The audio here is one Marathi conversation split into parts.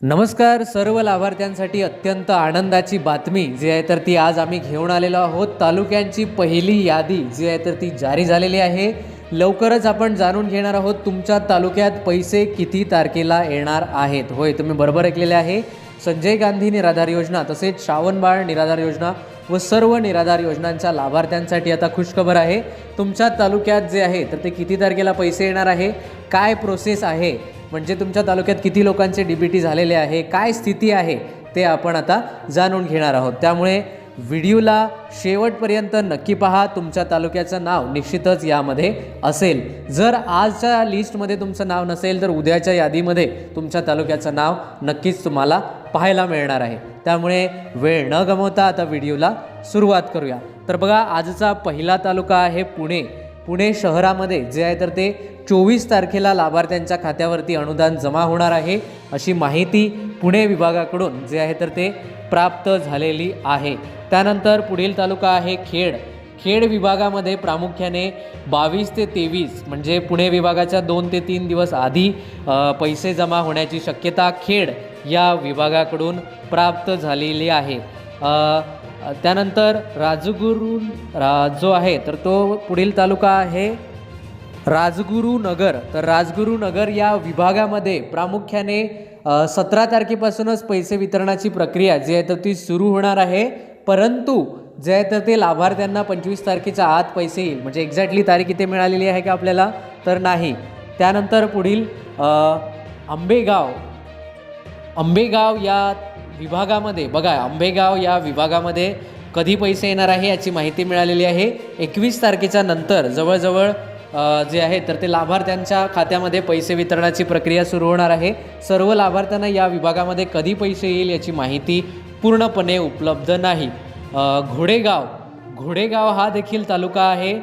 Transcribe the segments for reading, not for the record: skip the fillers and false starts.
नमस्कार सर्व लाभार्थ्यांसाठी अत्यंत आनंदाची बातमी जी आहे तर ती आज आम्ही घेऊन आलेलो आहोत। तालुक्यांची पहिली यादी जी आहे तर ती जारी झालेली आहे। लवकरच आपण जाणून घेणार आहोत तुमच्या तालुक्यात पैसे किती तारखेला येणार आहेत। होय, तुम्ही बरोबर ऐकलेले आहे। संजय गांधी निराधार योजना तसेच श्रावणबाळ निराधार योजना व सर्व निराधार योजनांच्या लाभार्थ्यांसाठी आता खुशखबर आहे। तुमच्या तालुक्यात जे आहे तर ते किती तारखेला पैसे येणार आहे, काय प्रोसेस आहे, म्हणजे तुमच्या तालुक्यात किती लोकांचे डीबीटी झालेले आहे, काय स्थिती आहे ते आपण आता जाणून घेणार आहोत। त्यामुळे व्हिडिओला शेवटपर्यंत नक्की पहा। तुमच्या तालुक्याचं नाव निश्चितच यामध्ये असेल। जर आजच्या लिस्टमध्ये तुमचं नाव नसेल तर उद्याच्या यादीमध्ये तुमच्या तालुक्याचं नाव नक्कीच तुम्हाला पाहायला मिळणार आहे। त्यामुळे वेळ न गमावता आता व्हिडिओला सुरुवात करूया। तर बघा, आजचा पहिला तालुका आहे पुणे। पुणे शहरामध्ये जे आहे तर ते 24 तारखेला लाभार्थ्यांच्या खात्यावरती अनुदान जमा होणार आहे अशी माहिती पुणे विभागाकडून जे आहे तर ते प्राप्त झालेली आहे। त्यानंतर पुढील तालुका आहे खेड। खेड विभागामध्ये प्रामुख्याने 22 ते 23 म्हणजे पुणे विभागाच्या 2 ते 3 दिवस आधी पैसे जमा होण्याची शक्यता खेड या विभागाकडून प्राप्त झालेली आहे। त्यानंतर राजगुरू जो आहे तर तो पुढील तालुका आहे राजगुरुनगर। तर राजगुरुनगर या विभागामध्ये प्रामुख्याने 17 तारखेपासूनच पैसे वितरणाची प्रक्रिया जी आहे तर ती सुरू होणार आहे, परंतु जे आहे तर ते लाभार्थ्यांना 25 तारखेच्या आत पैसे येईल। म्हणजे एक्झॅक्टली तारीख इथे मिळालेली आहे का आपल्याला, तर नाही। त्यानंतर पुढील आंबेगाव या विभागामध्ये बघा, आंबेगाव या विभागामध्ये कधी पैसे येणार आहे याची माहिती मिळालेली आहे। 21 तारखेच्या नंतर जवळजवळ जे आहे तर ते लाभार्थ्यांच्या खात्यामध्ये पैसे वितरणाची प्रक्रिया सुरू होणार आहे। सर्व लाभार्थ्यांना या विभागामध्ये कधी पैसे येईल याची माहिती पूर्णपणे उपलब्ध नाही। घोडेगाव हा देखील तालुका आहे,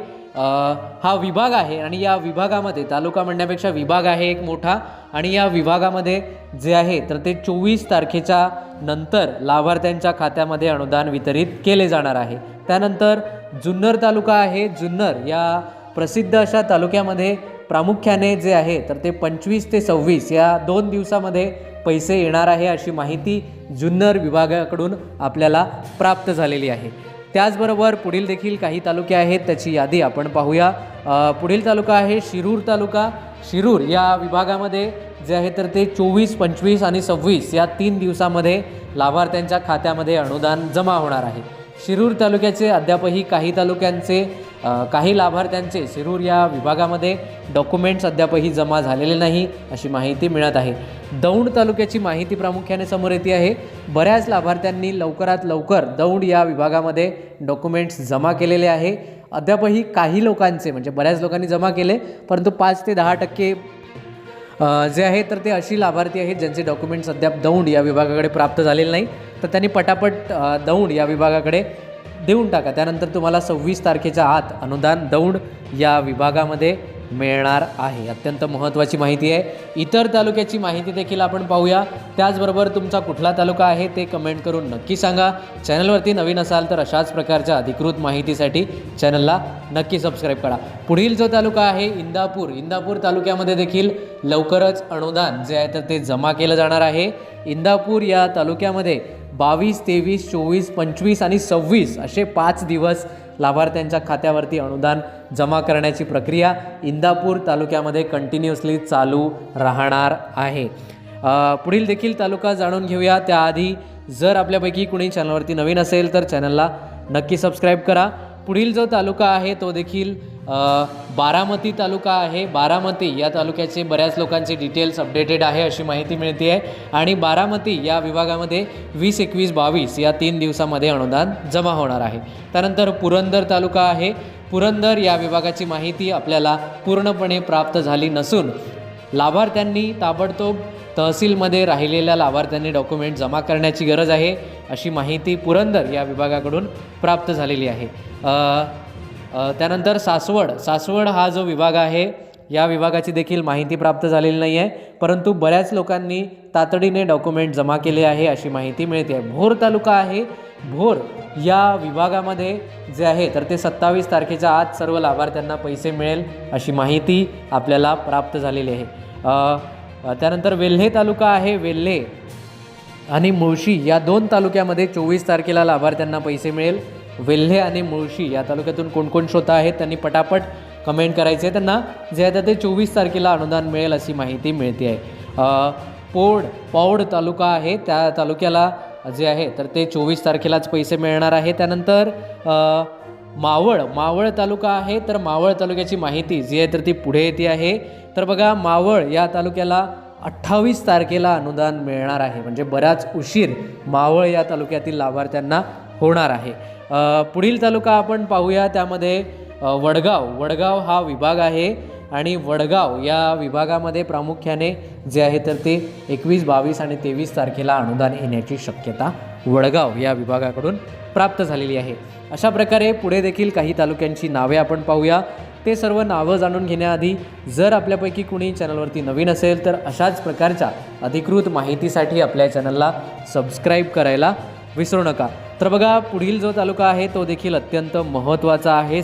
हा विभाग आहे आणि या विभागामध्ये तालुका म्हणण्यापेक्षा विभाग आहे एक मोठा, आणि या विभागामध्ये जे आहे तर ते 24 तारखेच्या नंतर लाभार्थ्यांच्या खात्यामध्ये अनुदान वितरित केले जाणार आहे। त्यानंतर जुन्नर तालुका आहे। जुन्नर या प्रसिद्ध अशा तालुक्यामध्ये प्रामुख्याने जे आहे तर ते 25 ते 26 या 2 दिवसामध्ये पैसे येणार आहे अशी माहिती जुन्नर विभागाकडून आपल्याला प्राप्त झालेली आहे। त्याचबरोबर पुढील देखील काही तालुके आहेत, त्याची यादी आपण पाहूया। पुढील तालुका आहे शिरूर तालुका। शिरूर या विभागामध्ये जे आहे तर ते 24, 25 आणि 26 या 3 दिवसामध्ये लाभार्थ्यांच्या खात्यामध्ये अनुदान जमा होणार आहे। शिरूर तालुक्याचे अद्यापही काही लाभार्थ्यांचे शिरूर या विभागामध्ये डॉक्युमेंट्स अद्यापही जमा झालेले नाही अशी माहिती मिळत आहे। दौंड तालुक्याची माहिती प्रामुख्याने समोर येते आहे। बऱ्याच लाभार्थ्यांनी लवकरात लवकर दौंड या विभागामध्ये डॉक्युमेंट्स जमा केलेले आहे। अद्यापही काही लोकांचे म्हणजे बऱ्याच लोकांनी जमा केले, परंतु 5 ते 10% जे आहे तर ते अशी लाभार्थी आहेत ज्यांचे डॉक्युमेंट्स अद्याप दौंड या विभागाकडे प्राप्त झालेले नाही, तर त्यांनी पटापट दौंड या विभागाकडे देऊन टाका। त्यानंतर तुम्हाला 26 तारखेच्या आत अनुदान दौंड या विभागामध्ये मिळणार आहे। अत्यंत महत्त्वाची माहिती आहे। इतर तालुक्याची माहिती देखील आपण पाहूया। त्याचबरोबर तुमचा कुठला तालुका आहे ते कमेंट करून नक्की सांगा। चॅनलवरती नवीन असाल तर अशाच प्रकारच्या अधिकृत माहितीसाठी चॅनलला नक्की सबस्क्राईब करा। पुढील जो तालुका आहे इंदापूर तालुक्यामध्ये देखील लवकरच अनुदान जे आहे तर ते जमा केलं जाणार आहे। इंदापूर या तालुक्यामध्ये 22, 23, 24, 25 आणि 26 असे 5 दिवस लाभार्थ्यांच्या खात्यावरती अनुदान जमा करण्याची प्रक्रिया इंदापूर तालुक्यामध्ये कंटिन्युअसली चालू राहणार आहे। पुढील देखील तालुका जाणून घेऊया। त्याआधी जर आपल्यापैकी कुणी चॅनलवरती नवीन असेल तर चॅनलला नक्की सबस्क्राईब करा। पुढील जो तालुका आहे तो देखील बारामती तालुका आहे। बारामती या तालुक्याचे बऱ्याच लोकांचे डिटेल्स अपडेटेड आहे अशी माहिती मिळते आहे, आणि बारामती या विभागामध्ये 20, 21, 22 या 3 दिवसामध्ये अनुदान जमा होणार आहे। त्यानंतर पुरंदर तालुका आहे। पुरंदर या विभागाची माहिती आपल्याला पूर्णपणे प्राप्त झाली नसून लाभार्थ्यांनी ताबडतोब तहसीलमध्ये राहिलेल्या लाभार्थ्यांनी डॉक्युमेंट जमा करण्याची गरज आहे अशी माहिती पुरंदर या विभागाकडून प्राप्त झालेली आहे। त्यानंतर सासवड हा जो विभाग आहे या विभागाची देखील माहिती प्राप्त झालेली नाही आहे, परंतु बऱ्याच लोकांनी तातडीने डॉक्युमेंट जमा केले आहे अशी माहिती मिळते आहे। भोर तालुका आहे। भोर या विभागामध्ये जे आहे तर ते 27 तारखेच्या आत सर्व लाभार्थ्यांना पैसे मिळेल अशी माहिती आपल्याला प्राप्त झालेली आहे। त्यानंतर वेल्हे तालुका आहे। वेल्हे आणि मुळशी या 2 तालुक्यामध्ये 24 तारखेला लाभार्थ्यांना पैसे मिळेल. वेल्हे आणि मुळशी या तालुक्यातून कोण कोण श्रोता आहेत त्यांनी पटापट कमेंट करायचे. त्यांना जे आहे ते 24 तारखेला अनुदान मिळेल अशी माहिती मिळते आहे. पौड तालुका आहे, त्या तालुक्याला जे आहे तर ते 24 तारखेलाच पैसे मिळणार आहे. त्यानंतर मावळ तालुका आहे, तर मावळ तालुक्याची माहिती जी आहे तर ती पुढे येते आहे. तर बघा, मावळ या तालुक्याला 28 तारखेला अनुदान मिळणार आहे. म्हणजे बराच उशीर मावळ या तालुक्यातील लाभार्थ्यांना होणार आहे. पुढील तालुका आपण पाहूया, त्यामध्ये वडगाव हा विभाग आहे आणि वडगाव या विभागामध्ये प्रामुख्याने जे आहे तर ते 21, 22 आणि 23 तारखेला अनुदान येण्याची शक्यता वडगाव या विभागाकडून प्राप्त झालेली आहे. अशा प्रकारे पुढे देखील काही तालुक्यांची नावे आपण पाहूया. ते सर्व नावं जाणून घेण्याआधी जर आपल्यापैकी कुणी चॅनलवरती नवीन असेल तर अशाच प्रकारच्या अधिकृत माहितीसाठी आपल्या चॅनलला सबस्क्राईब करायला विसरू नका. तर बघा, पुढील जो तालुका आहे तो देखील अत्यंत महत्त्वाचा आहे,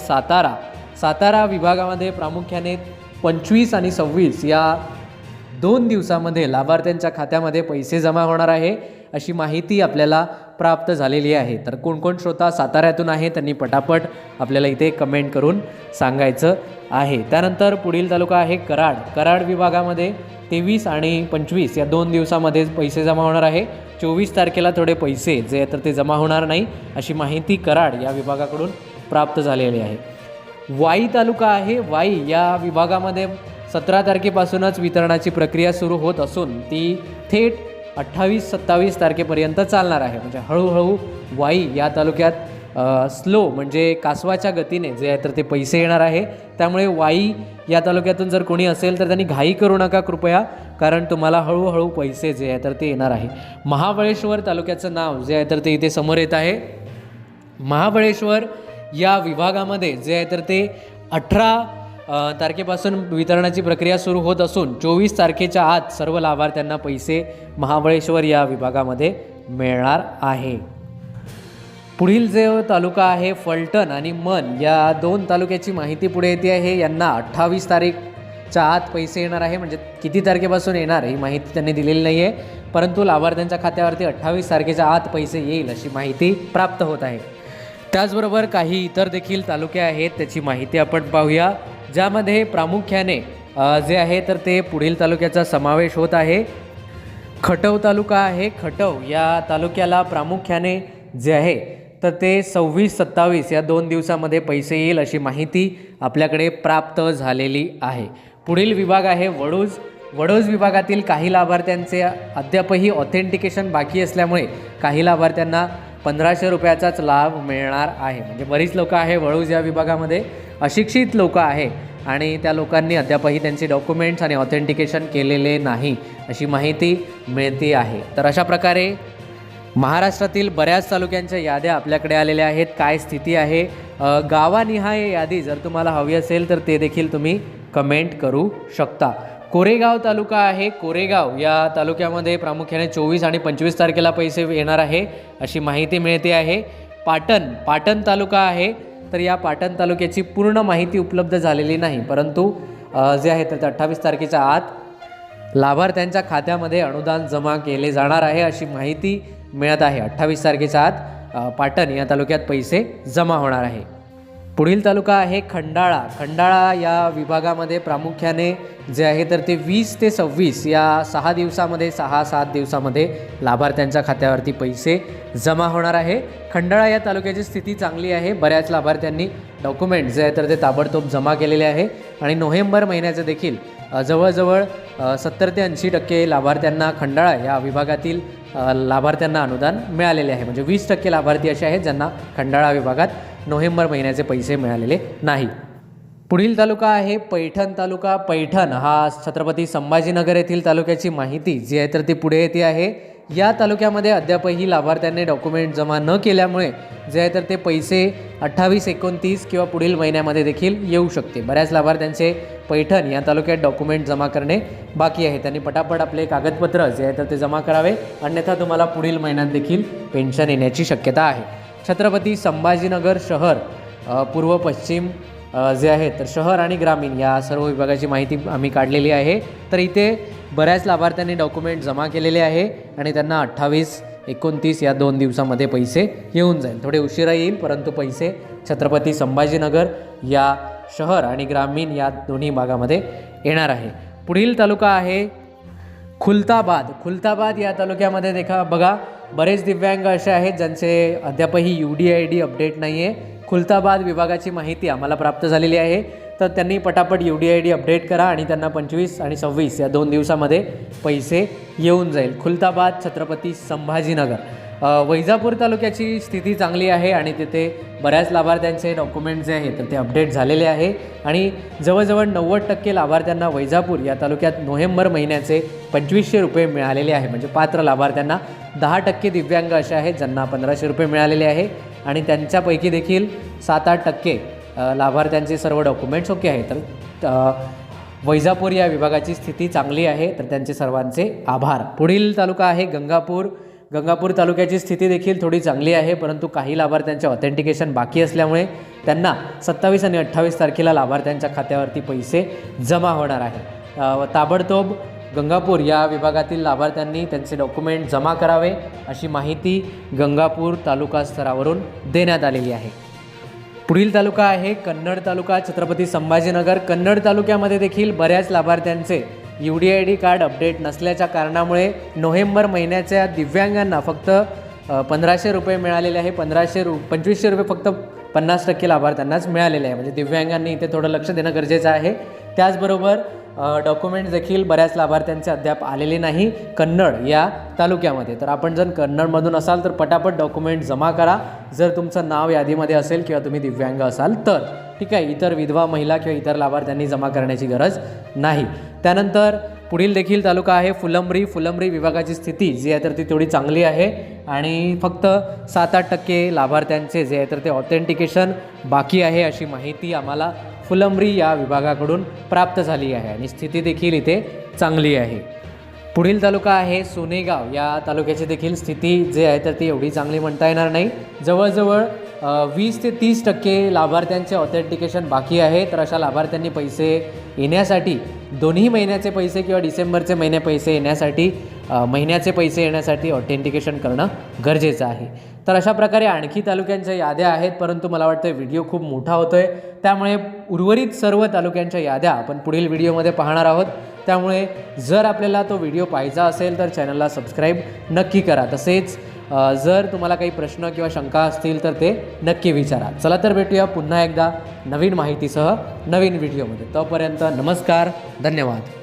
सातारा विभागामध्ये प्रामुख्याने 25 आणि 26 या 2 दिवसामध्ये लाभार्थ्यांच्या खात्यामध्ये पैसे जमा होणार आहे अशी माहिती आपल्याला प्राप्त झालेली आहे. तर कोण कोण श्रोता साताऱ्यातून आहे त्यांनी पटापट आपल्याला इथे कमेंट करून सांगायचं आहे. त्यानंतर पुढील तालुका आहे कराड विभागामध्ये 23 आणि 25 या 2 दिवसामध्ये पैसे जमा होणार आहे. 24 तारखेला थोडे पैसे जे आहे तर ते जमा होणार नाही अशी माहिती कराड या विभागाकडून प्राप्त झालेली आहे. वाई तालुका आहे, वाई या विभागामध्ये 17 तारखेपासूनच वितरणाची प्रक्रिया सुरू होत असून ती थेट 28-27 तारखेपर्यंत चालणार आहे. म्हणजे हळूहळू वाई या तालुक्यात स्लो म्हणजे कासवाच्या गतीने जे आहे तर ते पैसे येणार आहे. त्यामुळे वाई या तालुक्यातून जर कोणी असेल तर त्यांनी घाई करू नका कृपया, कारण तुम्हाला हळूहळू पैसे जे आहे तर ते येणार आहे. महाबळेश्वर तालुक्याचं नाव जे आहे तर ते इथे समोर येत आहे. महाबळेश्वर या विभागामध्ये जे आहे तर ते 18 तारखेपासून वितरणाची प्रक्रिया सुरू होत असून 24 तारखेच्या आत सर्व लाभार्थ्यांना पैसे महाबळेश्वर या विभागामध्ये मिळणार आहे. पुढील जो तालुका आहे फलटण आणि मन या 2 तालुक्याची माहिती पुढे येते आहे. यांना 28 तारीखच्या आत पैसे येणार आहे. म्हणजे किती तारखेपासून येणार ही माहिती त्यांनी दिलेली नाही आहे, परंतु लाभार्थ्यांच्या खात्यावरती 28 तारखेच्या आत पैसे येईल अशी माहिती प्राप्त होत आहे. त्याचबरोबर काही इतर देखील तालुके आहेत, त्याची माहिती आपण पाहूया, ज्यामध्ये प्रामुख्याने जे आहे तर ते पुढील तालुक्याचा समावेश होत आहे. खटव तालुका आहे, खटव या तालुक्याला प्रामुख्याने जे आहे तर ते 26-27 या 2 दिवसामध्ये पैसे येईल अशी माहिती आपल्याकडे प्राप्त झालेली आहे. पुढील विभाग आहे वडोज विभागातील काही लाभार्थ्यांचे अद्यापही ऑथेंटिकेशन बाकी असल्यामुळे काही लाभार्थ्यांना 1500 रुपयाचाच लाभ मिळणार आहे. म्हणजे बरीच लोकं आहे वडोज या विभागामध्ये, अशिक्षित लोकं आहे आणि त्या लोकांनी अद्यापही त्यांचे डॉक्युमेंट्स आणि ऑथेंटिकेशन केलेले नाही अशी माहिती मिळते आहे. तर अशा प्रकारे महाराष्ट्रातील बऱ्याच तालुक्यांच्या याद्या आपल्याकडे आलेल्या आहेत. काय स्थिती आहे गावानिहाय यादी जर तुम्हाला हवी असेल तर ते देखील तुम्ही कमेंट करू शकता. कोरेगाव तालुका आहे, कोरेगाव या तालुक्यामध्ये प्रामुख्याने 24 आणि 25 तारखेला पैसे येणार आहे अशी माहिती मिळते आहे. पाटण तालुका आहे, तर या पाटण तालुक्याची पूर्ण माहिती उपलब्ध झालेली नाही, परंतु जे आहे तर 28 तारखेच्या आत लाभार्थ्यांच्या खात्यामध्ये अनुदान जमा केले जाणार आहे अशी माहिती मिळत आहे. 28 तारखेच्या आत पाटण या तालुक्यात पैसे जमा होणार आहे. पुढील तालुका आहे खंडाळा या विभागामध्ये प्रामुख्याने जे आहे तर ते 20 ते 26 या 6-7 दिवसामध्ये लाभार्थ्यांच्या खात्यावरती पैसे जमा होणार आहे. खंडाळा या तालुक्याची स्थिती चांगली आहे. बऱ्याच लाभार्थ्यांनी डॉक्युमेंट जे आहे तर ते ताबडतोब जमा केलेले आहे आणि नोव्हेंबर महिन्याचं देखील जवळजवळ 70 ते 80% लाभार्थ्यांना खंडाळा या विभागातील लाभार्थ्यांना अनुदान मिळालेले आहे. म्हणजे 20% लाभार्थी असे आहेत ज्यांना खंडाळा विभागात नोव्हेंबर महिन्याचे पैसे मिळालेले नाही. पुढील तालुका आहे पैठण तालुका. पैठण हा छत्रपती संभाजीनगर येथील तालुक्याची माहिती जी आहे तर ती पुढे येते आहे. या तालुक्यामध्ये अद्यापही लाभार्थ्यांनी डॉक्युमेंट जमा न केल्यामुळे जे आहे तर ते पैसे 28, 29 किंवा पुढील महिन्यामध्ये देखील येऊ शकते. बऱ्याच लाभार्थ्यांचे पैठण या तालुक्यात डॉक्युमेंट जमा करणे बाकी आहे. त्यांनी पटापट आपले कागदपत्र जे आहे तर ते जमा करावे, अन्यथा तुम्हाला पुढील महिन्यात देखील पेन्शन येण्याची शक्यता आहे. छत्रपती संभाजीनगर शहर, पूर्व पश्चिम जे आहे तर शहर आणि ग्रामीण या सर्व विभागाची माहिती आम्ही काढलेली आहे. तर इथे बऱ्याच लाभार्थ्यांनी डॉक्युमेंट जमा केलेले आहे आणि त्यांना 28-29 या 2 दिवसामध्ये पैसे येऊन जाईल. थोडे उशिरा येईल, परंतु पैसे छत्रपती संभाजीनगर या शहर आणि ग्रामीण या दोन्ही भागामध्ये येणार आहे. पुढील तालुका आहे खुलताबाद या तालुक्यामध्ये बघा बरेच दिव्यांग असे आहेत ज्यांचे अद्यापही UDID अपडेट नाही आहे. खुलताबाद विभागाची माहिती आम्हाला प्राप्त झालेली आहे, तर त्यांनी पटापट UDID अपडेट करा आणि त्यांना 25 आणि 26 या 2 दिवसामध्ये पैसे येऊन जाईल. खुलताबाद छत्रपती संभाजीनगर. वैजापूर तालुक्याची स्थिती चांगली आहे आणि तिथे बऱ्याच लाभार्थ्यांचे डॉक्युमेंट जे आहेत तर ते अपडेट झालेले आहे आणि जवळजवळ 90% लाभार्थ्यांना वैजापूर या तालुक्यात नोव्हेंबर महिन्याचे 2500 रुपये मिळालेले आहे. म्हणजे पात्र लाभार्थ्यांना 10% दिव्यांग असे आहेत ज्यांना 1500 रुपये मिळालेले आहे आणि त्यांच्यापैकी देखील 7-8% लाभार्थ्यांचे सर्व डॉक्युमेंट्स ओके आहेत. तर वैजापूर या विभागाची स्थिती चांगली आहे, तर त्यांचे सर्वांचे आभार. पुढील तालुका आहे गंगापूर तालुक्याची स्थिती देखील थोडी चांगली आहे, परंतु काही लाभार्थ्यांचे ऑथेंटिकेशन बाकी असल्यामुळे त्यांना 27 आणि 28 तारखेला लाभार्थ्यांच्या खात्यावरती पैसे जमा होणार आहे. ताबडतोब गंगापूर या विभागातील लाभार्थ्यांनी त्यांचे डॉक्युमेंट जमा करावे अशी माहिती गंगापूर तालुका स्तरावरून देण्यात आलेली आहे. पुढील तालुका आहे कन्नड तालुका छत्रपती संभाजीनगर. कन्नड तालुक्यामध्ये देखील बऱ्याच लाभार्थ्यांचे UDID कार्ड अपडेट नसल्याच्या कारणामुळे नोव्हेंबर महिन्याच्या दिव्यांगांना फक्त 1500 रुपये मिळालेले आहे. 2500 रुपये फक्त 50% लाभार्थ्यांनाच मिळालेले आहे. म्हणजे दिव्यांगांनी इथे थोडं लक्ष देणं गरजेचं आहे. त्याचबरोबर डॉक्युमेंट्स देखील बऱ्याच लाभार्थ्यांचे अद्याप आलेले नाही कन्नड या तालुक्यामध्ये. तर आपण जर कन्नडमधून असाल तर पटापट डॉक्युमेंट जमा करा, जर तुमचं नाव यादीमध्ये असेल किंवा तुम्ही दिव्यांग असाल तर. ठीक आहे, इतर विधवा महिला किंवा इतर लाभार्थ्यांनी जमा करण्याची गरज नाही. त्यानंतर पुढील देखील तालुका आहे फुलंब्री विभागाची स्थिती जी आहे तर ती थोडी चांगली आहे आणि फक्त 7-8% लाभार्थ्यांचे जे आहे तर ते ऑथेंटिकेशन बाकी आहे अशी माहिती आम्हाला फुलंब्री या विभागाकडून प्राप्त झाली आहे आणि स्थिती देखील इथे चांगली आहे. पुढील तालुका आहे सोनेगाव. या तालुक्याची देखील स्थिती जे आहे तर ती एवढी चांगली म्हणता येणार नाही. जवळजवळ 20 ते 30% लाभार्थ्यांचे ऑथेंटिकेशन बाकी आहे. तर अशा लाभार्थ्यांनी पैसे येण्यासाठी दोन्ही महिन्याचे पैसे किंवा डिसेंबरचे महिन्याचे पैसे येण्यासाठी ऑथेंटिकेशन करणं गरजेचं आहे. तर अशा प्रकारे आणखी तालुक्यांच्या याद्या आहेत, परंतु मला वाटतं व्हिडिओ खूप मोठा होतो आहे, त्यामुळे उर्वरित सर्व तालुक्यांच्या याद्या आपण पुढील व्हिडिओमध्ये पाहणार आहोत. त्यामुळे जर आपल्याला तो व्हिडिओ पाहायचा असेल तर चॅनलला सबस्क्राईब नक्की करा. तसेच जर तुम्हाला काही प्रश्न किंवा शंका असतील तर ते नक्की विचारा. चला तर भेटूया पुन्हा एकदा नवीन माहितीसह नवीन व्हिडिओमध्ये. तोपर्यंत नमस्कार, धन्यवाद.